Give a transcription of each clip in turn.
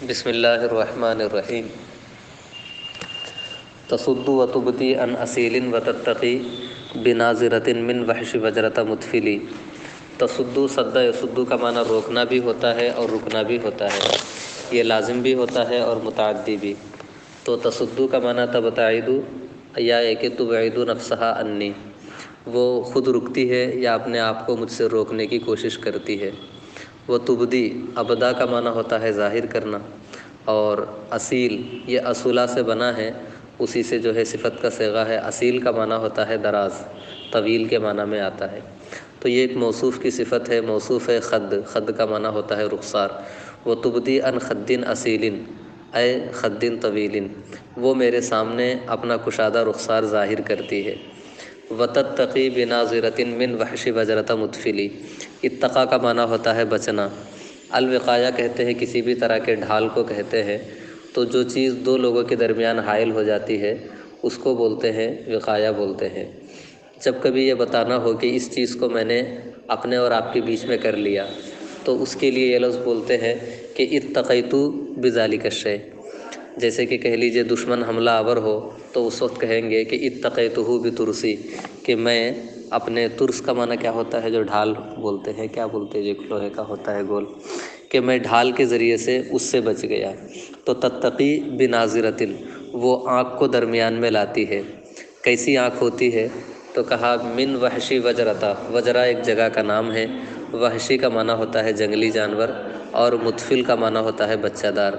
بسم اللہ الرحمن الرحیم۔ تصد و تبتی ان اصیل و تتقی بناظرۃ من وحش وجرۃ متفلی۔ تصد صد یصد کا معنی روکنا بھی ہوتا ہے اور رکنا بھی ہوتا ہے، یہ لازم بھی ہوتا ہے اور متعدی بھی۔ تو تصد کا معنی تبتعد یا کہ تبعد نفسها انی، وہ خود رکتی ہے یا اپنے آپ کو مجھ سے روکنے کی کوشش کرتی ہے۔ وہ تبدی ابدا کا معنی ہوتا ہے ظاہر کرنا، اور اصیل یہ اصولہ سے بنا ہے، اسی سے جو ہے صفت کا صیغہ ہے۔ اصیل کا معنی ہوتا ہے دراز، طویل کے معنی میں آتا ہے۔ تو یہ ایک موصوف کی صفت ہے، موصوف ہے خد، خد کا معنی ہوتا ہے رخسار۔ وہ تبدی ان خد اصیل اے خد طویل، وہ میرے سامنے اپنا کشادہ رخسار ظاہر کرتی ہے۔ وتتقی بناظرۃ من وحش وجرۃ متفلی، اتقا کا معنی ہوتا ہے بچنا۔ الوقایہ کہتے ہیں کسی بھی طرح کے ڈھال کو کہتے ہیں، تو جو چیز دو لوگوں کے درمیان حائل ہو جاتی ہے اس کو بولتے ہیں وقایہ بولتے ہیں۔ جب کبھی یہ بتانا ہو کہ اس چیز کو میں نے اپنے اور آپ کے بیچ میں کر لیا، تو اس کے لیے یہ لفظ بولتے ہیں کہ اتقیت بذالک الشیء۔ جیسے کہ کہہ لیجئے دشمن حملہ آور ہو تو اس وقت کہیں گے کہ اتقیتہ بترسی، کہ میں اپنے ترس کا معنی کیا ہوتا ہے جو ڈھال بولتے ہیں، کیا بولتے ہیں جو لوہے کا ہوتا ہے گول، کہ میں ڈھال کے ذریعے سے اس سے بچ گیا۔ تو تتقی بناظرۃ، وہ آنکھ کو درمیان میں لاتی ہے۔ کیسی آنکھ ہوتی ہے؟ تو کہا من وحشی وجرتا، وجرا ایک جگہ کا نام ہے، وحشی کا معنی ہوتا ہے جنگلی جانور، اور متفل کا معنی ہوتا ہے بچہ دار۔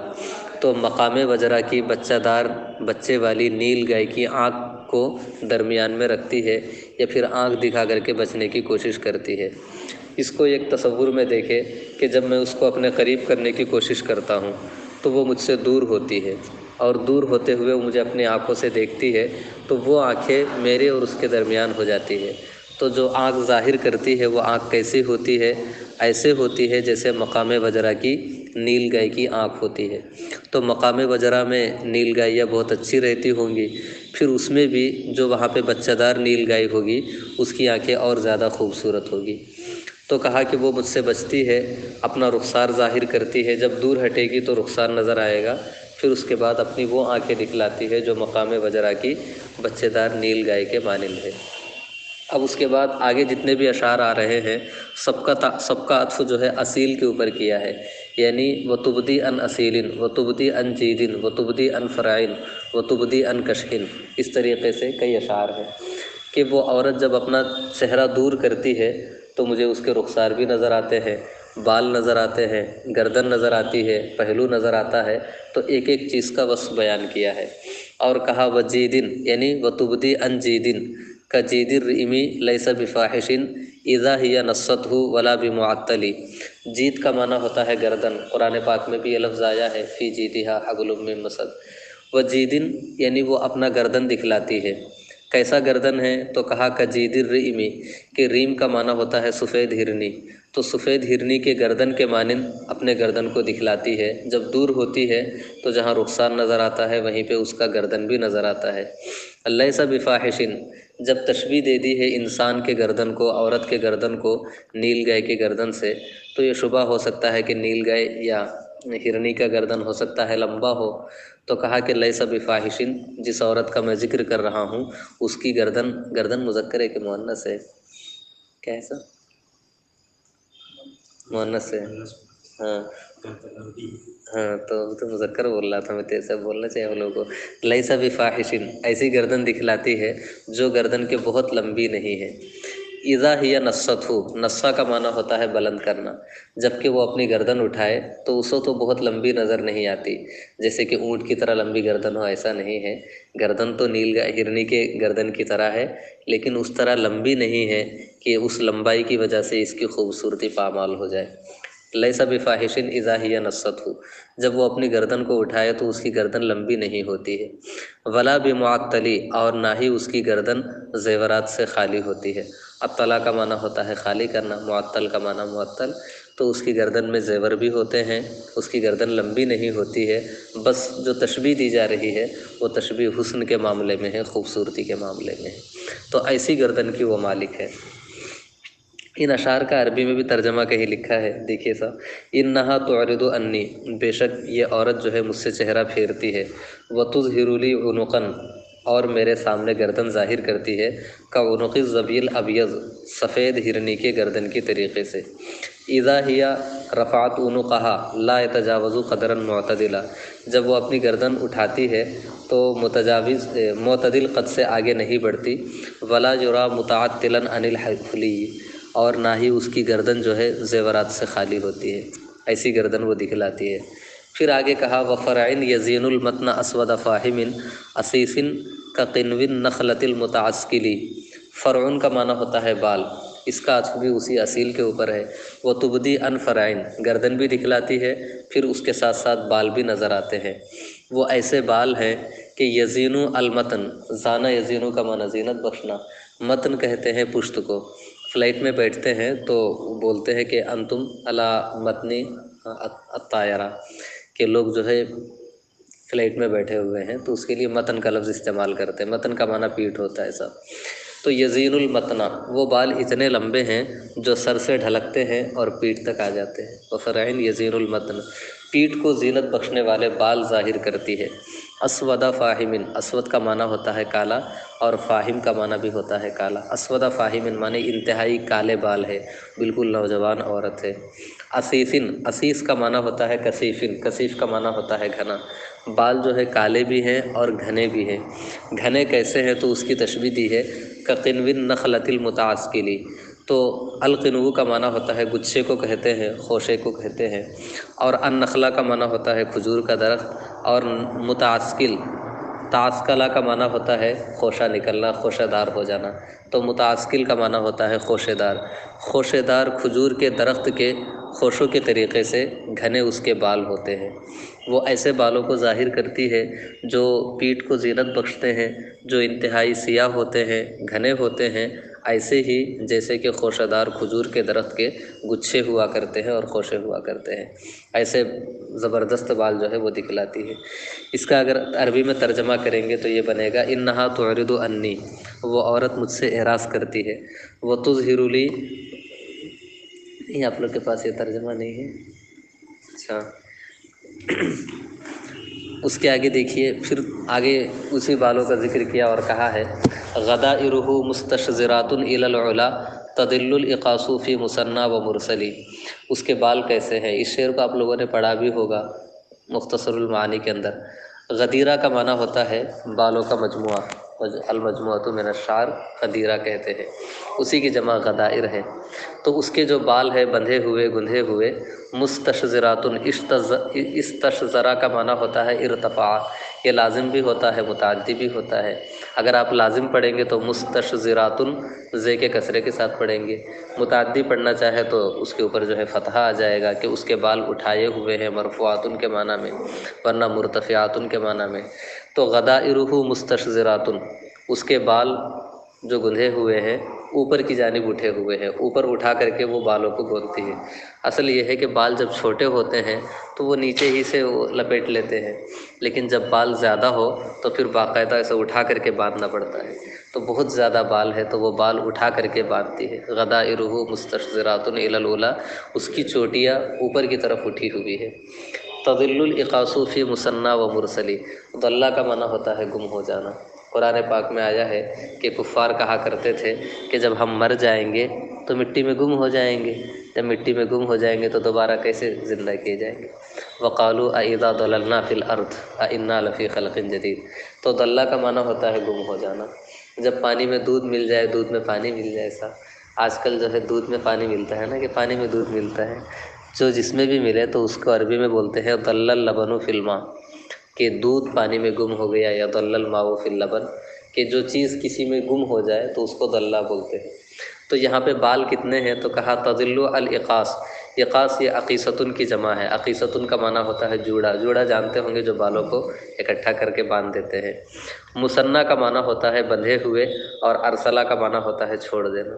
تو مقام وجرا کی بچہ دار بچے والی نیل گائے کی آنکھ کو درمیان میں رکھتی ہے، یا پھر آنکھ دکھا کر کے بچنے کی کوشش کرتی ہے۔ اس کو ایک تصور میں دیکھے کہ جب میں اس کو اپنے قریب کرنے کی کوشش کرتا ہوں تو وہ مجھ سے دور ہوتی ہے، اور دور ہوتے ہوئے مجھے اپنی آنکھوں سے دیکھتی ہے، تو وہ آنکھیں میرے اور اس کے درمیان ہو جاتی ہے۔ تو جو آنکھ ظاہر کرتی ہے وہ آنکھ کیسی ہوتی ہے؟ ایسے ہوتی ہے جیسے مقام وجرا کی نیل گائے کی آنکھ ہوتی ہے۔ تو مقام وجرا میں نیل گائیاں بہت اچھی رہتی ہوں گی، پھر اس میں بھی جو وہاں پہ بچہ دار نیل گائے ہوگی اس کی آنکھیں اور زیادہ خوبصورت ہوگی۔ تو کہا کہ وہ مجھ سے بچتی ہے، اپنا رخسار ظاہر کرتی ہے، جب دور ہٹے گی تو رخسار نظر آئے گا، پھر اس کے بعد اپنی وہ آنکھیں دکھلاتی ہے جو مقام وجرا کی بچے دار نیل گائے کے مانند ہے۔ اب اس کے بعد آگے جتنے بھی اشعار آ رہے ہیں سب کا عطف جو ہے اصیل کے اوپر کیا ہے، یعنی وتبدی ان اصیل، وتبدی ان جید، وتبدی ان فرعین، وتبدی ان کشحن، اس طریقے سے کئی اشعار ہیں کہ وہ عورت جب اپنا چہرہ دور کرتی ہے تو مجھے اس کے رخسار بھی نظر آتے ہیں، بال نظر آتے ہیں، گردن نظر آتی ہے، پہلو نظر آتا ہے، تو ایک ایک چیز کا وصف بیان کیا ہے۔ اور کہا وجیدن، یعنی وتبدی ان جیدن کجید الرئم لیس بفاحش اذا ہی نصتہ ولا بمعطل۔ جید کا معنی ہوتا ہے گردن، قرآن پاک میں بھی یہ لفظ آیا ہے فی جیدہا حبل من مسد۔ وجیدن یعنی وہ اپنا گردن دکھلاتی ہے۔ کیسا گردن ہے؟ تو کہا کجید الرئم، کہ ریم کا معنی ہوتا ہے سفید ہرنی، تو سفید ہرنی کے گردن کے مانند اپنے گردن کو دکھلاتی ہے۔ جب دور ہوتی ہے تو جہاں رخسار نظر آتا ہے وہیں پہ اس کا گردن بھی نظر آتا ہے۔ لیس بفاحش، جب تشبیہ دے دی ہے انسان کے گردن کو، عورت کے گردن کو نیل گائے کے گردن سے، تو یہ شبہ ہو سکتا ہے کہ نیل گائے یا ہرنی کا گردن ہو سکتا ہے لمبا ہو۔ تو کہا کہ لیس بفاحش، جس عورت کا میں ذکر کر رہا ہوں اس کی گردن مذکر ہے کہ مؤنث ہے؟ کیا ہے سر؟ مؤنث ہے، ہاں ہاں، تو مذکر بول رہا تھا میں، تیسا بولنا چاہیے وہ لوگوں کو۔ لیس بفاحش، ایسی گردن دکھلاتی ہے جو گردن کے بہت لمبی نہیں ہے۔ اذا ہی نصتہ، نصہ کا معنی ہوتا ہے بلند کرنا، جب کہ وہ اپنی گردن اٹھائے تو اس کو تو بہت لمبی نظر نہیں آتی، جیسے کہ اونٹ کی طرح لمبی گردن ہو، ایسا نہیں ہے۔ گردن تو نیل ہرنی کے گردن کی طرح ہے، لیکن اس طرح لمبی نہیں ہے کہ اس لمبائی کی وجہ سے اس کی خوبصورتی پامال ہو جائے۔ لیس بفاحش اذا ہی نصتہ، جب وہ اپنی گردن کو اٹھائے تو اس کی گردن لمبی نہیں ہوتی ہے۔ ولا بمعطلی، اور نہ ہی اس کی گردن زیورات سے خالی ہوتی ہے۔ اطلاع کا معنی ہوتا ہے خالی کرنا، معطل کا معنی معطل، تو اس کی گردن میں زیور بھی ہوتے ہیں، اس کی گردن لمبی نہیں ہوتی ہے۔ بس جو تشبیہ دی جا رہی ہے وہ تشبیہ حسن کے معاملے میں ہے، خوبصورتی کے معاملے میں ہے۔ تو ایسی گردن کی وہ مالک ہے۔ ان اشعار کا عربی میں بھی ترجمہ کہیں لکھا ہے، دیکھیے صاحب، انہا تعرض انی، بے شک یہ عورت جو ہے مجھ سے چہرہ پھیرتی ہے، وتظہر لی عنقا، اور میرے سامنے گردن ظاہر کرتی ہے، کعنق الظبی الابیض، سفید ہرنی کے گردن کی طریقے سے، اذا ہی رفعت عنقها لا يتجاوز قدرا معتدلا، جب وہ اپنی گردن اٹھاتی ہے تو معتدل قد سے آگے نہیں بڑھتی، ولا یرا متعطلا عن الحفلی، اور نہ ہی اس کی گردن جو ہے زیورات سے خالی ہوتی ہے، ایسی گردن وہ دکھلاتی ہے۔ پھر آگے کہا وفرعن یزین المتن اسود فاہم اسیس کقنو النخلۃ المتعسکلی، فرعن کا معنی ہوتا ہے بال، اس کا عطف بھی اسی اصیل کے اوپر ہے۔ وہ تبدی ان فرعین، گردن بھی دکھلاتی ہے، پھر اس کے ساتھ ساتھ بال بھی نظر آتے ہیں، وہ ایسے بال ہیں کہ یزینو المتن، زانہ یزینو کا معنی زینت بخشنا، متن کہتے ہیں پشت کو، فلائٹ میں بیٹھتے ہیں تو بولتے ہیں کہ انتم علی متنی الطائرہ، کہ لوگ جو ہے فلائٹ میں بیٹھے ہوئے ہیں تو اس کے لیے متن کا لفظ استعمال کرتے ہیں، متن کا معنی پیٹھ ہوتا ہے سب۔ تو یزین المتنا، وہ بال اتنے لمبے ہیں جو سر سے ڈھلکتے ہیں اور پیٹھ تک آ جاتے ہیں، وفرعین یزین المتن، پیٹھ کو زینت بخشنے والے بال ظاہر کرتی ہے۔ اسودہ فاہمن، اسود کا معنی ہوتا ہے کالا، اور فاہم کا معنی بھی ہوتا ہے کالا۔ اسودہ فاہمن معنی انتہائی کالے بال ہے، بالکل نوجوان عورت ہے۔ اسیفن، اسیس کا معنی ہوتا ہے کثیفن، کثیف کا معنی ہوتا ہے گھنا، بال جو ہے کالے بھی ہیں اور گھنے بھی ہیں۔ گھنے کیسے ہیں تو اس کی تشبیہ دی ہے کقنو النخلۃ المتعسکلی، تو القنو کا معنی ہوتا ہے گچھے کو کہتے ہیں، خوشے کو کہتے ہیں، اور النخلا کا معنی ہوتا ہے کھجور کا درخت، اور متعسکل، تعسکلا کا معنی ہوتا ہے خوشہ نکلنا، خوشہ دار ہو جانا، تو متعسکل کا معنی ہوتا ہے خوشے دار۔ خوشے دار کھجور کے درخت کے خوشوں کے طریقے سے گھنے اس کے بال ہوتے ہیں، وہ ایسے بالوں کو ظاہر کرتی ہے جو پیٹھ کو زینت بخشتے ہیں، جو انتہائی سیاہ ہوتے ہیں، گھنے ہوتے ہیں، ایسے ہی جیسے کہ خوشہ دار کھجور کے درخت کے گچھے ہوا کرتے ہیں اور خوشے ہوا کرتے ہیں، ایسے زبردست بال جو ہے وہ دکھلاتی ہے۔ اس کا اگر عربی میں ترجمہ کریں گے تو یہ بنے گا انہا تعرض انی، وہ عورت مجھ سے اعراض کرتی ہے، وہ تظہر لی، نہیں آپ لوگ کے پاس یہ ترجمہ نہیں ہے، اچھا اس کے آگے دیکھیے، پھر آگے اسی بالوں کا ذکر کیا اور کہا ہے غدائرہ مستشذرات الی العلا تدل الاقاص فی مثنی و مرسلی، اس کے بال کیسے ہیں، اس شعر کو آپ لوگوں نے پڑھا بھی ہوگا مختصر المعانی کے اندر۔ غدیرہ کا معنی ہوتا ہے بالوں کا مجموعہ، المجموعۃ من الشعر غدیرہ کہتے ہیں، اسی کی جمع غدائر ہے۔ تو اس کے جو بال ہیں بندھے ہوئے گندھے ہوئے، مستشذرات، استشذرا کا معنی ہوتا ہے ارتفاع، یہ لازم بھی ہوتا ہے متعدی بھی ہوتا ہے، اگر آپ لازم پڑھیں گے تو مستشذرات زے کے کسرے کے ساتھ پڑھیں گے، متعدی پڑھنا چاہے تو اس کے اوپر جو ہے فتحہ آ جائے گا کہ اس کے بال اٹھائے ہوئے ہیں مرفوعات کے معنی میں، ورنہ مرتفعات کے معنی میں۔ تو غدائرہ مستشذرات، اس کے بال جو گندھے ہوئے ہیں اوپر کی جانب اٹھے ہوئے ہیں، اوپر اٹھا کر کے وہ بالوں کو گونتھی ہے۔ اصل یہ ہے کہ بال جب چھوٹے ہوتے ہیں تو وہ نیچے ہی سے وہ لپیٹ لیتے ہیں، لیکن جب بال زیادہ ہو تو پھر باقاعدہ اسے اٹھا کر کے باندھنا پڑتا ہے، تو بہت زیادہ بال ہے تو وہ بال اٹھا کر کے باندھتی ہے۔ غدائرہ مستشذرات الی العلا، اس کی چوٹیاں اوپر کی طرف اٹھی ہوئی ہے۔ تضل الاقاص فی مثنی و مرسلی، ضلع کا معنی ہوتا ہے گم ہو جانا۔ قرآن پاک میں آیا ہے کہ کفار کہا کرتے تھے کہ جب ہم مر جائیں گے تو مٹی میں گم ہو جائیں گے، جب مٹی میں گم ہو جائیں گے تو دوبارہ کیسے زندہ کیے جائیں گے۔ وقالوا اذا ضللنا فی الارض انا لفی خلق جدید، تو ضلع کا معنی ہوتا ہے گم ہو جانا۔ جب پانی میں دودھ مل جائے، دودھ میں پانی مل جائے، ایسا آج کل جو ہے دودھ میں پانی ملتا ہے نا، کہ پانی میں دودھ ملتا ہے، جو جس میں بھی ملے تو اس کو عربی میں بولتے ہیں ضل اللبن فی الماء، کہ دودھ پانی میں گم ہو گیا، یا ضل الماء فی اللبن، کہ جو چیز کسی میں گم ہو جائے تو اس کو ضلع بولتے ہیں۔ تو یہاں پہ بال کتنے ہیں تو کہا تضل الاقاص، اقاص یہ عقیصۃ کی جمع ہے، عقیصۃ کا معنی ہوتا ہے جوڑا، جوڑا جانتے ہوں گے جو بالوں کو اکٹھا کر کے باندھ دیتے ہیں۔ مثنیٰ کا معنی ہوتا ہے بندھے ہوئے، اور ارسلہ کا معنی ہوتا ہے چھوڑ دینا۔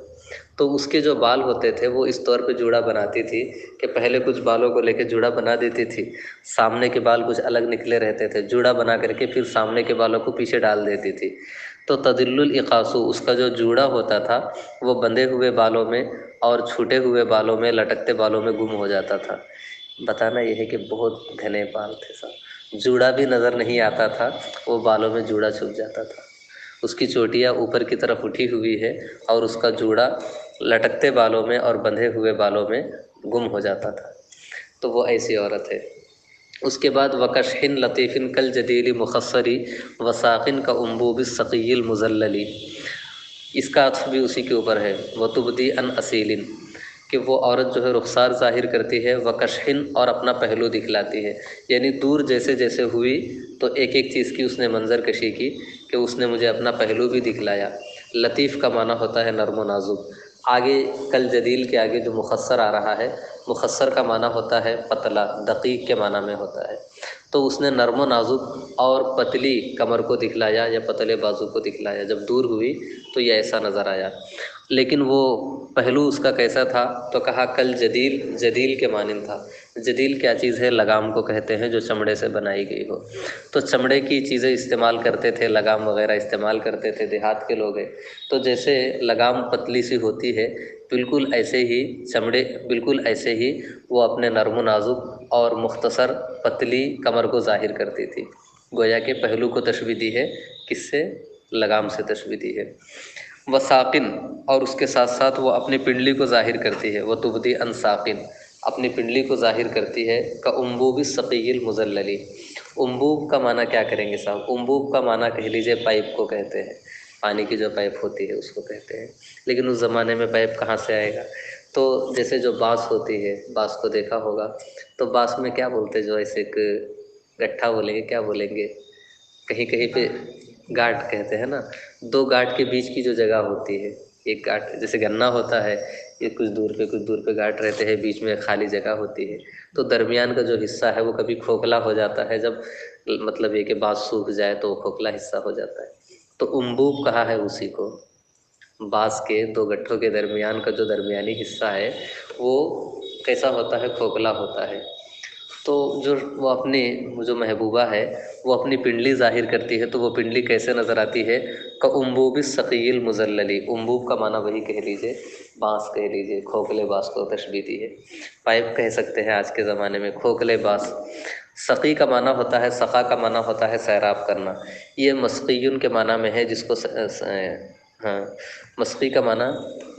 تو اس کے جو بال ہوتے تھے وہ اس طور پہ جوڑا بناتی تھی کہ پہلے کچھ بالوں کو لے کے جوڑا بنا دیتی تھی، سامنے کے بال کچھ الگ نکلے رہتے تھے، جوڑا بنا کر کے پھر سامنے کے بالوں کو پیچھے ڈال دیتی تھی۔ تو تضل الاقاص، اس کا جو جوڑا ہوتا تھا وہ بندھے ہوئے بالوں میں اور چھوٹے ہوئے بالوں میں لٹکتے بالوں میں گم ہو جاتا تھا۔ بتانا یہ ہے کہ بہت گھنے بال تھے صاحب، جوڑا بھی نظر نہیں آتا تھا، وہ بالوں میں جوڑا چھپ جاتا تھا۔ اس کی چوٹیاں اوپر کی طرف اٹھی ہوئی ہے اور اس کا جوڑا لٹکتے بالوں میں اور بندھے ہوئے بالوں میں گم ہو جاتا تھا۔ تو وہ ایسی عورت ہے۔ اس کے بعد وکشحن لطیفن کل جدیل مخصری وساقن کا انبوب السقی المزللی، اس کا عطف بھی اسی کے اوپر ہے۔ وتبدی ان اصیلن، کہ وہ عورت جو ہے رخسار ظاہر کرتی ہے، وکشحن اور اپنا پہلو دکھلاتی ہے، یعنی دور جیسے جیسے ہوئی تو ایک ایک چیز کی اس نے منظر کشی کی کہ اس نے مجھے اپنا پہلو بھی دکھلایا۔ لطیف کا معنی ہوتا ہے نرم و نازک۔ آگے کل جدیل کے آگے جو مخصر آ رہا ہے، مخصر کا معنی ہوتا ہے پتلا، دقیق کے معنی میں ہوتا ہے۔ تو اس نے نرم و نازک اور پتلی کمر کو دکھلایا یا پتلے بازو کو دکھلایا، جب دور ہوئی تو یہ ایسا نظر آیا۔ لیکن وہ پہلو اس کا کیسا تھا؟ تو کہا کل جدیل، جدیل کے مانند تھا۔ جدیل کیا چیز ہے؟ لگام کو کہتے ہیں جو چمڑے سے بنائی گئی ہو۔ تو چمڑے کی چیزیں استعمال کرتے تھے، لگام وغیرہ استعمال کرتے تھے، دیہات کے لوگ ہیں۔ تو جیسے لگام پتلی سی ہوتی ہے، بالکل ایسے ہی چمڑے، بالکل ایسے ہی وہ اپنے نرم و نازک اور مختصر پتلی کمر کو ظاہر کرتی تھی۔ گویا کہ پہلو کو تشبیہ دی ہے، کس سے؟ لگام سے تشبیہ دی ہے۔ وساقن، اور اس کے ساتھ ساتھ وہ اپنی پنڈلی کو ظاہر کرتی ہے۔ وہ تبدی ان ساقن، اپنی پنڈلی کو ظاہر کرتی ہے۔ کا انبوب السقی المزللی، انبوب کا معنی کیا کریں گے صاحب؟ انبوب کا معنی کہہ لیجیے پائپ کو کہتے ہیں، پانی کی جو پائپ ہوتی ہے اس کو کہتے ہیں۔ لیکن اس زمانے میں پائپ کہاں سے آئے گا؟ تو جیسے جو بانس ہوتی ہے، بانس کو دیکھا ہوگا، تو بانس میں کیا بولتے ہیں؟ جو ایسے ایک گٹھا بولیں گے، کیا بولیں گے؟ کہیں کہیں پہ گاٹ کہتے ہیں نا، دو گاٹ کے بیچ کی جو جگہ ہوتی ہے، ایک گاٹ جیسے گنا ہوتا ہے، یہ کچھ دور پہ کچھ دور پہ گاٹ رہتے ہیں، بیچ میں خالی جگہ ہوتی ہے، تو درمیان کا جو حصہ ہے وہ کبھی کھوکھلا ہو جاتا ہے، جب مطلب یہ کہ بانس سوکھ جائے تو وہ کھوکھلا حصہ ہو جاتا ہے۔ تو انبوب کہا ہے اسی کو، بانس کے دو گٹھوں کے درمیان کا جو درمیانی حصہ ہے وہ کیسا ہوتا ہے؟ کھوکھلا ہوتا ہے۔ تو جو وہ اپنی جو محبوبہ ہے وہ اپنی پنڈلی ظاہر کرتی ہے، تو وہ پنڈلی کیسے نظر آتی ہے؟ کا انبوب السقی المزللی، انبوب کا معنی وہی کہہ لیجیے، بانس کہہ لیجیے، کھوکھلے بانس کو تشبیہ دی ہے۔ پائپ کہہ سکتے ہیں آج کے زمانے میں، کھوکھلے بانس۔ سقی کا معنی ہوتا ہے، سقا کا معنی ہوتا ہے سیراب کرنا۔ یہ مسقیون کے معنی میں ہے، جس کو ہاں، مسقی کا معنی،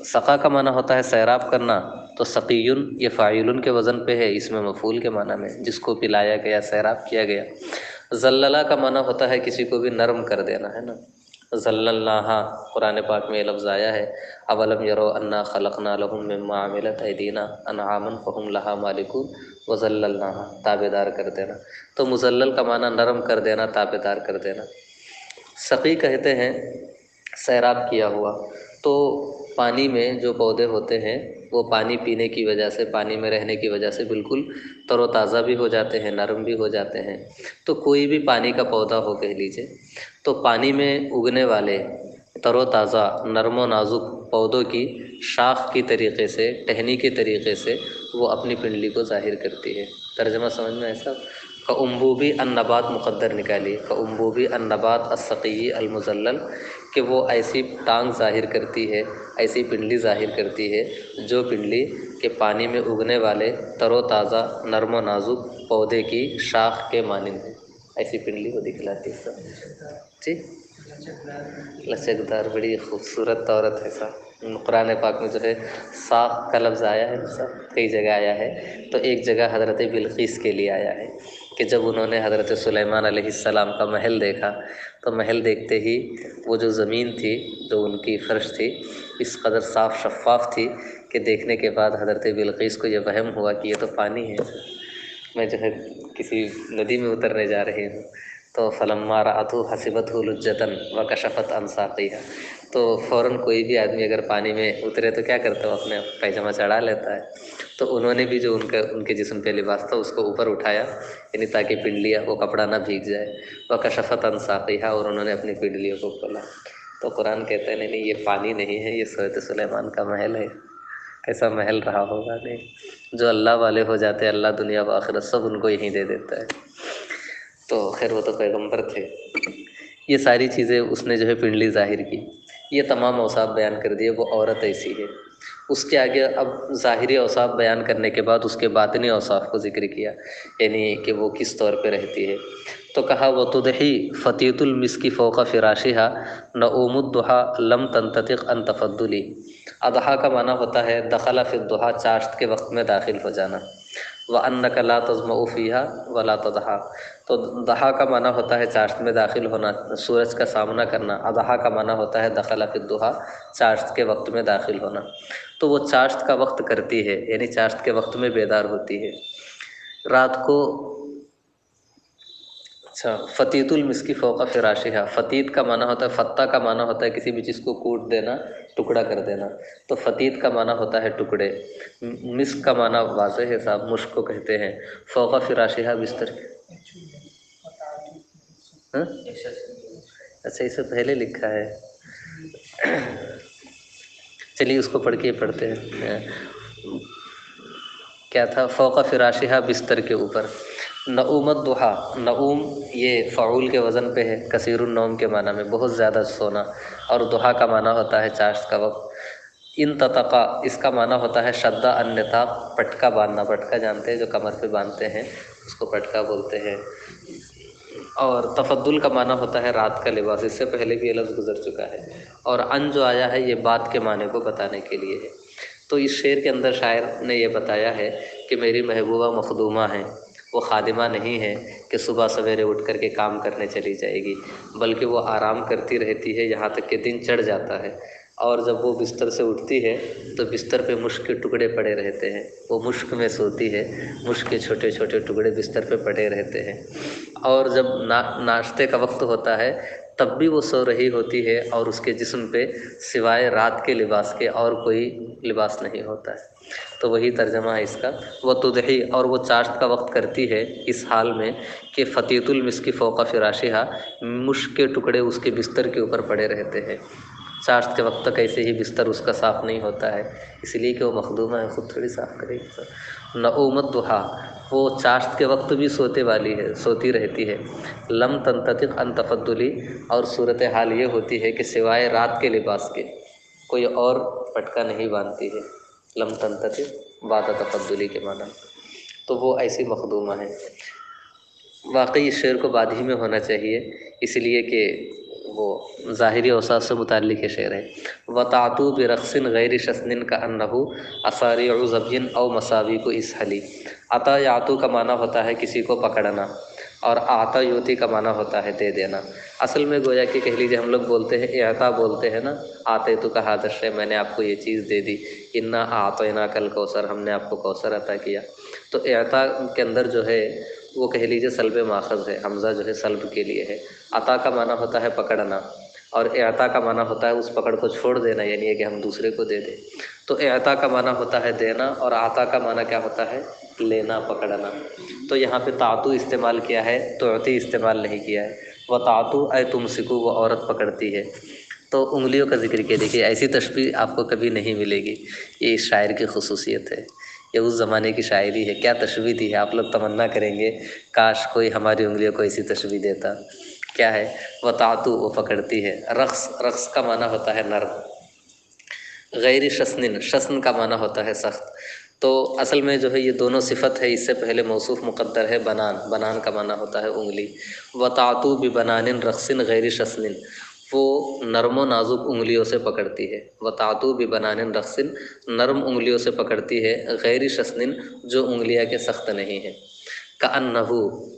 سقا کا معنی ہوتا ہے سیراب کرنا، تو سقیون یہ فاعلن کے وزن پہ ہے، اس میں مفعول کے معنی میں، جس کو پلایا گیا، سیراب کیا گیا۔ زللہ کا معنی ہوتا ہے کسی کو بھی نرم کر دینا، ہے نا، زللناہا، قرآن پاک میں یہ لفظ آیا ہے، اولم یروا انا خلقنا لهم مما عملت ایدینا انعاما فهم لها مالکون وذللناہا، تابع دار کر دینا۔ تو مذلل کا معنی نرم کر دینا، تابع دار کر دینا۔ سقی کہتے ہیں سیراب کیا ہوا۔ تو پانی میں جو پودے ہوتے ہیں وہ پانی پینے کی وجہ سے، پانی میں رہنے کی وجہ سے بالکل تر و تازہ بھی ہو جاتے ہیں، نرم بھی ہو جاتے ہیں۔ تو کوئی بھی پانی کا پودا ہو کہہ لیجیے، تو پانی میں اگنے والے تر و تازہ نرم و نازک پودوں کی شاخ کی طریقے سے، ٹہنی کے طریقے سے وہ اپنی پنڈلی کو ظاہر کرتی ہے۔ ترجمہ سمجھ میں ایسا؟ کا انبوبی النبات مقدر نکالیے، کا انبوبی النبات السقی المزلل، کہ وہ ایسی ٹانگ ظاہر کرتی ہے، ایسی پنڈلی ظاہر کرتی ہے جو پنڈلی کہ پانی میں اگنے والے تر و تازہ نرم و نازک پودے کی شاخ کے مانند ہے، ایسی پنڈلی کو دکھلاتی ہے۔ جی، لچکدار، بڑی خوبصورت عورت ہے صاحب۔ قرآن پاک میں جو ہے ساق کا لفظ آیا ہے صاحب، کئی جگہ آیا ہے، تو ایک جگہ حضرت بلقیس کے لیے آیا ہے کہ جب انہوں نے حضرت سلیمان علیہ السلام کا محل دیکھا، تو محل دیکھتے ہی وہ جو زمین تھی، جو ان کی فرش تھی، اس قدر صاف شفاف تھی کہ دیکھنے کے بعد حضرت بلقیس کو یہ وہم ہوا کہ یہ تو پانی ہے، میں جو ہے کسی ندی میں اترنے جا رہی ہوں۔ تو فلما رأتہ حسبتہ لجۃ وکشفت عن ساقیہا، تو فوراً کوئی بھی آدمی اگر پانی میں اترے تو کیا کرتا ہے؟ وہ اپنے پیجامہ چڑھا لیتا ہے۔ تو انہوں نے بھی جو ان کے جسم پہ لباس تھا اس کو اوپر اٹھایا، یعنی تاکہ پنڈلیاں، وہ کپڑا نہ بھیگ جائے۔ وکشفت عن ساقیہا، اور انہوں نے اپنی پنڈلیوں کو کھولا۔ تو قرآن کہتا ہے نہیں، یہ پانی نہیں ہے، یہ حضرت سلیمان کا محل ہے۔ کیسا محل رہا ہوگا؟ نہیں، جو اللہ والے ہو جاتے ہیں، اللہ دنیا و آخرت سب ان کو یہیں دے دیتا ہے۔ تو خیر وہ تو پیغمبر تھے۔ یہ ساری چیزیں اس نے جو ہے پنڈلی ظاہر کی، یہ تمام اوصاف بیان کر دیے، وہ عورت ایسی ہے۔ اس کے آگے اب ظاہری اوصاف بیان کرنے کے بعد اس کے باطنی اوصاف کو ذکر کیا، یعنی کہ وہ کس طور پہ رہتی ہے۔ تو کہا وَتُضْحِي فَتِيتُ الْمِسْكِ فَوْقَ فِرَاشِهَا نَعُومُ الضُّحَىٰ لَمْ تَنْتَطِقْ عَنْ تَفَضُّلِ۔ اضحیٰ کا معنی ہوتا ہے دخل فی الضحیٰ، چاشت کے وقت میں داخل ہو جانا، وَأَنَّكَ لَا تَظْمَأُ فِيهَا وَلَا تَضْحَىٰ۔ تو ضحیٰ کا معنی ہوتا ہے چاشت میں داخل ہونا، سورج کا سامنا کرنا۔ اضحیٰ کا معنی ہوتا ہے دخل فی الضحیٰ، چاشت کے وقت میں داخل ہونا۔ تو وہ چاشت کا وقت کرتی ہے، یعنی چاشت کے وقت میں بیدار ہوتی ہے رات کو۔ اچھا، فتیت المسکی فوق فراشہا، فتیت کا معنی ہوتا ہے، فتح کا معنی ہوتا ہے کسی بھی چیز کو کوٹ دینا، ٹکڑا کر دینا، تو فتیت کا معنی ہوتا ہے ٹکڑے۔ مسک کا معنی واضح ہے صاحب، مشک کو کہتے ہیں۔ فوق فراشہا، بستر کے، ہاں؟ اچھا، اسے پہلے لکھا ہے، چلیے اس کو پڑھ کے پڑھتے ہیں۔ کیا تھا؟ فوق فراشہا، بستر کے اوپر۔ نعوم الضحیٰ، نعوم یہ فعول کے وزن پہ ہے، کثیر النوم کے معنی میں، بہت زیادہ سونا، اور ضحیٰ کا معنی ہوتا ہے چاشت کا وقت۔ انتطقا، اس کا معنی ہوتا ہے شدہ النطاق، پٹکا باندھنا، پٹکا جانتے ہیں جو کمر پہ باندھتے ہیں، اس کو پٹکا بولتے ہیں۔ اور تفضل کا معنی ہوتا ہے رات کا لباس، اس سے پہلے بھی یہ لفظ گزر چکا ہے۔ اور ان جو آیا ہے یہ بات کے معنی کو بتانے کے لیے ہے۔ تو اس شعر کے اندر شاعر نے یہ بتایا ہے کہ میری محبوبہ مخدومہ ہیں، وہ خادمہ نہیں ہے کہ صبح سویرے اٹھ کر کے کام کرنے چلی جائے گی، بلکہ وہ آرام کرتی رہتی ہے یہاں تک کہ دن چڑھ جاتا ہے، اور جب وہ بستر سے اٹھتی ہے تو بستر پہ مشک کے ٹکڑے پڑے رہتے ہیں، وہ مشک میں سوتی ہے، مشک کے چھوٹے چھوٹے ٹکڑے بستر پہ پڑے رہتے ہیں، اور جب ناشتے کا وقت ہوتا ہے تب بھی وہ سو رہی ہوتی ہے، اور اس کے جسم پہ سوائے رات کے لباس کے اور کوئی لباس نہیں ہوتا ہے۔ تو وہی ترجمہ ہے اس کا، وہ تضحی، اور وہ چاشت کا وقت کرتی ہے اس حال میں کہ فتیت المسک فوق فراشہا، مشک کے ٹکڑے اس کے بستر کے اوپر پڑے رہتے ہیں۔ چاشت کے وقت تک ایسے ہی بستر اس کا صاف نہیں ہوتا ہے، اس لیے کہ وہ مخدومہ ہے، خود تھوڑی صاف کرے گی۔ نعوم الضحیٰ، وہ چاشت کے وقت بھی سوتے والی ہے، سوتی رہتی ہے۔ لم تنتطق عن تفضلی، اور صورتحال یہ ہوتی ہے کہ سوائے رات کے لباس کے کوئی اور پٹکا نہیں باندھتی ہے۔ لم تنتطق بعد تفضلی کے معنی، تو وہ ایسی مخدومہ ہے۔ واقعی اس شعر کو بعد ہی میں ہونا چاہیے، اس لیے کہ وہ ظاہری اوصاف سے متعلق یہ شعر ہے۔ وَتَعْتُو بِرَقْصٍ غَيْرِ شَسْنٍ كَأَنَّهُ أَصَارِعُ ظَبْيٍ أَوْ مَصَابِيحُ إِسْحَلٍ۔ عطا یعطو کا معنی ہوتا ہے کسی کو پکڑنا، اور اعطا یوتی کا معنی ہوتا ہے دے دینا۔ اصل میں گویا کہ کہہ لیجیے ہم لوگ بولتے ہیں اعطا بولتے ہیں نا، آتے تو کہا دشے، میں نے آپ کو یہ چیز دے دی، انا اعطیناک الکوثر، ہم نے آپ کو کوثر عطا کیا۔ تو اعطا کے اندر جو ہے وہ کہہ لیجیے سلب ماخذ ہے، حمزہ جو ہے سلب کے لیے ہے۔ عطا کا معنی ہوتا ہے پکڑنا، اور اعطا کا معنی ہوتا ہے اس پکڑ کو چھوڑ دینا، یعنی کہ ہم دوسرے کو دے دیں۔ تو اعطا کا معنی ہوتا ہے دینا، اور عطا کا معنی کیا ہوتا ہے؟ لینا، پکڑنا۔ تو یہاں پہ تعتو استعمال کیا ہے، تعطی استعمال نہیں کیا ہے۔ وہ تعتو اے تمسکو، وہ عورت پکڑتی ہے۔ تو انگلیوں کا ذکر کیا، دیکھیے ایسی تشبیہ آپ کو کبھی نہیں ملے گی، یہ اس شاعر کی خصوصیت ہے، یہ اس زمانے کی شاعری ہے۔ کیا تشبیہ دی ہے، آپ لوگ تمنا کریں گے کاش کوئی ہماری انگلیوں کو ایسی تشبیہ دیتا۔ کیا ہے؟ وہ تعتو، وہ پکڑتی ہے۔ رقص، رقص کا معنی ہوتا ہے نرم۔ غیر شسن، شسن کا معنی ہوتا ہے سخت۔ تو اصل میں جو ہے یہ دونوں صفت ہے، اس سے پہلے موصوف مقدر ہے بنان، بنان کا معنی ہوتا ہے انگلی۔ وَتَعْتُو بِبَنَانٍ رَقْصٍ غَيْرِ شَسْنٍ، وہ نرم و نازک انگلیوں سے پکڑتی ہے۔ وَتَعْتُو بِبَنَانٍ رَقْصٍ، نرم انگلیوں سے پکڑتی ہے، غیر شسن، جو انگلیاں کے سخت نہیں ہیں۔ کأنہ،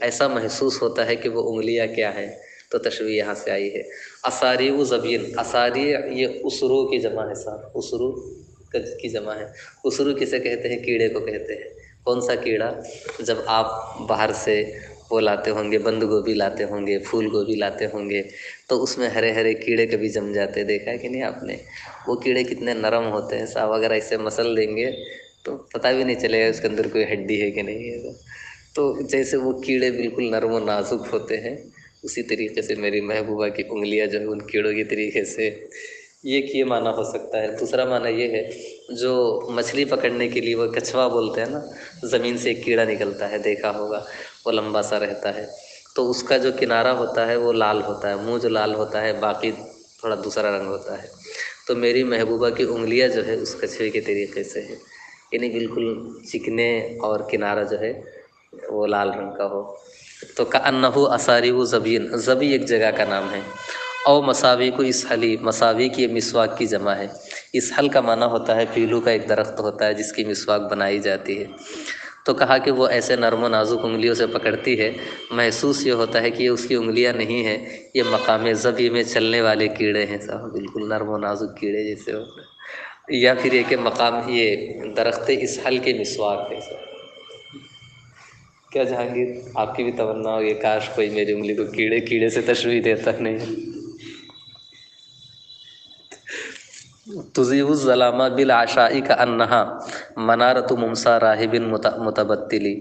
ایسا محسوس ہوتا ہے کہ وہ انگلیاں کیا ہیں، تو تشبیہ یہاں سے آئی ہے۔ اصاریع ظبین، اصاریع یہ اسرو کی جمع ہے صاحب، اسرو کی جمع ہے۔ اسرو کسے کہتے ہیں؟ کیڑے کو کہتے ہیں۔ کون سا کیڑا؟ جب آپ باہر سے وہ لاتے ہوں گے، بند گوبھی لاتے ہوں گے، پھول گوبھی لاتے ہوں گے، تو اس میں ہرے ہرے کیڑے کبھی جم جاتے، دیکھا ہے کہ نہیں آپ نے؟ وہ کیڑے کتنے نرم ہوتے ہیں صاحب، اگر ایسے مسل دیں گے تو پتہ بھی نہیں چلے گا اس کے اندر کوئی ہڈی ہے کہ نہیں ہے۔ تو جیسے وہ کیڑے بالکل نرم و نازک ہوتے ہیں، اسی طریقے سے میری محبوبہ کی انگلیاں جو ہے ان کیڑوں کی طریقے سے، یہ معنی ہو سکتا ہے۔ دوسرا معنی یہ ہے، جو مچھلی پکڑنے کے لیے وہ کچھوا بولتے ہیں نا، زمین سے ایک کیڑا نکلتا ہے، دیکھا ہوگا، وہ لمبا سا رہتا ہے، تو اس کا جو کنارہ ہوتا ہے وہ لال ہوتا ہے، منہ جو لال ہوتا ہے، باقی تھوڑا دوسرا رنگ ہوتا ہے۔ تو میری محبوبہ کی انگلیاں جو ہے اس کچھوے کے طریقے سے ہے، یعنی بالکل چکنے اور کنارہ جو ہے وہ لال رنگ کا ہو۔ تو کأنہ اصاریب زبین، زبی ایک جگہ کا نام ہے۔ او مساوی کو اسحلی، مساوی کی مسواک کی جمع ہے۔ اسحل کا معنی ہوتا ہے پیلو کا ایک درخت ہوتا ہے جس کی مسواک بنائی جاتی ہے۔ تو کہا کہ وہ ایسے نرم و نازک انگلیوں سے پکڑتی ہے، محسوس یہ ہوتا ہے کہ یہ اس کی انگلیاں نہیں ہیں، یہ مقام زبی میں چلنے والے کیڑے ہیں صاحب، بالکل نرم و نازک کیڑے جیسے ہوتے ہیں، یا پھر یہ کہ مقام یہ درخت اسحل کے مسواک ہے صاحب۔ کیا جہانگیر آپ کی بھی تمنا ہوگی کاش کوئی میری انگلی کو کیڑے کیڑے سے تشبیہ دیتا نہیں۔ تضیء الظلام بالعشاء کأنہا منارۃ ممسا راہب متبتلی۔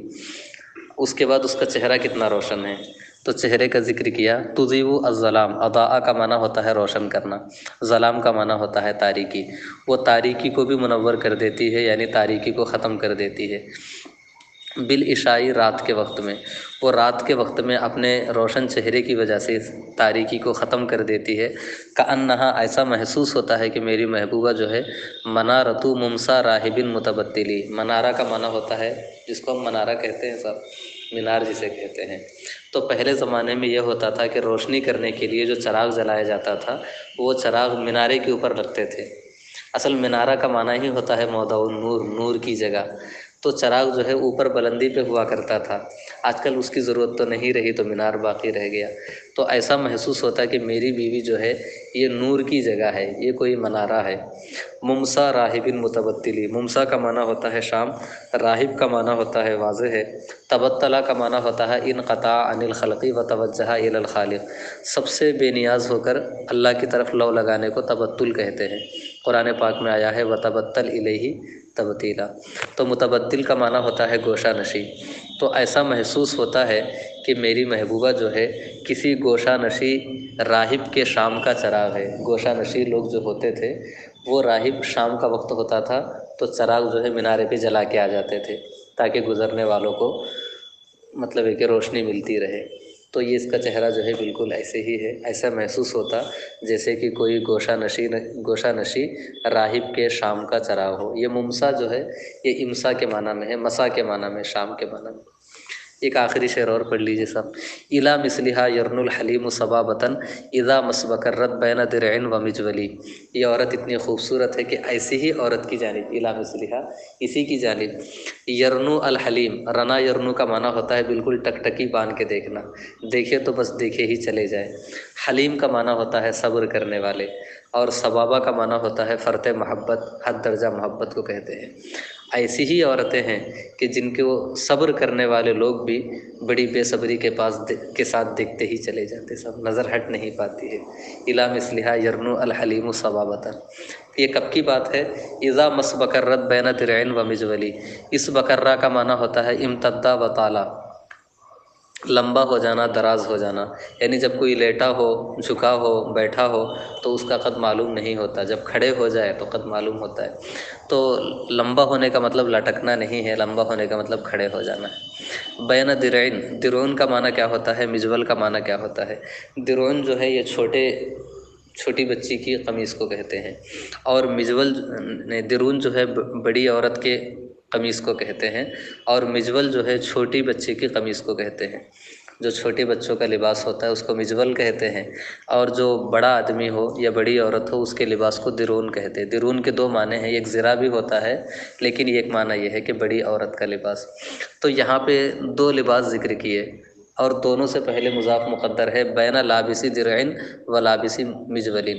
اس کے بعد اس کا چہرہ کتنا روشن ہے، تو چہرے کا ذکر کیا۔ تضیء الظلام، اضاء کا معنی ہوتا ہے روشن کرنا، ظلام کا معنی ہوتا ہے تاریکی، وہ تاریکی کو بھی منور کر دیتی ہے، یعنی تاریکی کو ختم کر دیتی ہے۔ بالعشاء، رات کے وقت میں، وہ رات کے وقت میں اپنے روشن چہرے کی وجہ سے تاریکی کو ختم کر دیتی ہے۔ کأنہا، ایسا محسوس ہوتا ہے کہ میری محبوبہ جو ہے منارۃ ممسا راہب متبتلی، منارہ کا معنی ہوتا ہے جس کو ہم منارہ کہتے ہیں صاحب، مینار جسے کہتے ہیں۔ تو پہلے زمانے میں یہ ہوتا تھا کہ روشنی کرنے کے لیے جو چراغ جلایا جاتا تھا وہ چراغ مینارے کے اوپر رکھتے تھے۔ اصل مینارہ کا معنی ہی ہوتا ہے موضع النور، نور کی جگہ۔ تو چراغ جو ہے اوپر بلندی پہ ہوا کرتا تھا، آج کل اس کی ضرورت تو نہیں رہی تو مینار باقی رہ گیا۔ تو ایسا محسوس ہوتا ہے کہ میری بیوی جو ہے یہ نور کی جگہ ہے، یہ کوئی منارہ ہے۔ ممسا راہب متبتلی، ممسا کا معنی ہوتا ہے شام، راہب کا معنی ہوتا ہے واضح ہے، تبتلا کا معنی ہوتا ہے انقطع عن الخلق و توجہ الی الخالق، سب سے بے نیاز ہو کر اللہ کی طرف لو لگانے کو تبتل کہتے ہیں۔ قرآن پاک میں آیا ہے وتبتل الیہ تبتیلا۔ تو متبتل کا معنی ہوتا ہے گوشہ نشی۔ تو ایسا محسوس ہوتا ہے کہ میری محبوبہ جو ہے کسی گوشہ نشی راہب کے شام کا چراغ ہے۔ گوشہ نشی لوگ جو ہوتے تھے وہ راہب، شام کا وقت ہوتا تھا تو چراغ جو ہے مینارے پہ جلا کے آ جاتے تھے تاکہ گزرنے والوں کو مطلب ہے کہ روشنی ملتی رہے۔ تو یہ اس کا چہرہ جو ہے بالکل ایسے ہی ہے، ایسا محسوس ہوتا جیسے کہ کوئی گوشہ نشی راہب کے شام کا چراغ ہو۔ یہ ممسا جو ہے یہ امسا کے معنی میں ہے، مسا کے معنی میں، شام کے معنی میں۔ ایک آخری شعر اور پڑھ لیجیے صاحب۔ الا مثلھا یرن الحلیم صبابۃ اذا مسبکرت بین درع و مجولی۔ یہ عورت اتنی خوبصورت ہے کہ ایسی ہی عورت کی جانب، الا مثلھا، اسی کی جانب، یرنو الحلیم، رنا یرنو کا معنی ہوتا ہے بالکل ٹکٹکی باندھ کے دیکھنا، دیکھے تو بس دیکھے ہی چلے جائے۔ حلیم کا معنی ہوتا ہے صبر کرنے والے، اور صبابہ کا معنی ہوتا ہے فرط محبت، حد درجہ محبت کو کہتے ہیں۔ ایسی ہی عورتیں ہیں کہ جن کو صبر کرنے والے لوگ بھی بڑی بے صبری کے ساتھ دیکھتے ہی چلے جاتے، سب نظر ہٹ نہیں پاتی ہے۔ الا مثلھا یرنو الحلیم صبابۃ، یہ کب کی بات ہے؟ اذا مس بکرت بین درع و مجولی۔ اس بکرہ کا معنی ہوتا ہے امتدا و طالا، لمبا ہو جانا، دراز ہو جانا، یعنی جب کوئی لیٹا ہو، جھکا ہو، بیٹھا ہو تو اس کا قد معلوم نہیں ہوتا، جب کھڑے ہو جائے تو قد معلوم ہوتا ہے۔ تو لمبا ہونے کا مطلب لٹکنا نہیں ہے، لمبا ہونے کا مطلب کھڑے ہو جانا ہے۔ بین درعین، درون کا معنی کیا ہوتا ہے، مجول کا معنی کیا ہوتا ہے؟ درون جو ہے یہ چھوٹی بچی کی قمیص کو کہتے ہیں، اور مجول، درون جو ہے بڑی عورت کے قمیص کو کہتے ہیں، اور مجول جو ہے چھوٹی بچی کی قمیص کو کہتے ہیں۔ جو چھوٹے بچوں کا لباس ہوتا ہے اس کو مجول کہتے ہیں، اور جو بڑا آدمی ہو یا بڑی عورت ہو اس کے لباس کو درون کہتے ہیں۔ درون کے دو معنی ہیں، ایک زرہ بھی ہوتا ہے لیکن ایک معنی یہ ہے کہ بڑی عورت کا لباس۔ تو یہاں پہ دو لباس ذکر کیے، اور دونوں سے پہلے مضاف مقدر ہے بین لابسی درع و لابسی مجول،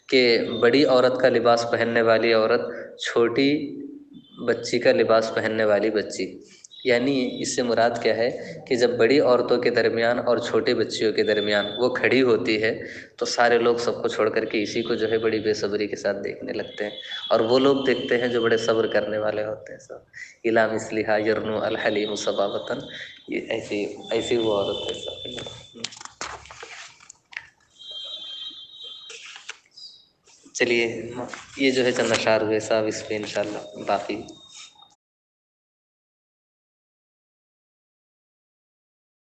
کہ بڑی عورت کا لباس پہننے والی عورت، چھوٹی بچی کا لباس پہننے والی بچی۔ یعنی اس سے مراد کیا ہے کہ جب بڑی عورتوں کے درمیان اور چھوٹے بچیوں کے درمیان وہ کھڑی ہوتی ہے تو سارے لوگ سب کو چھوڑ کر کے اسی کو جو ہے بڑی بے صبری کے ساتھ دیکھنے لگتے ہیں، اور وہ لوگ دیکھتے ہیں جو بڑے صبر کرنے والے ہوتے ہیں۔ سب الا مثلھا یرنو الحلیم صبابۃ، یہ ایسی وہ عورت ہے سب۔ چلیے یہ جو ہے چند اشعار ہوئے صاحب، اس پہ انشاءاللہ باقی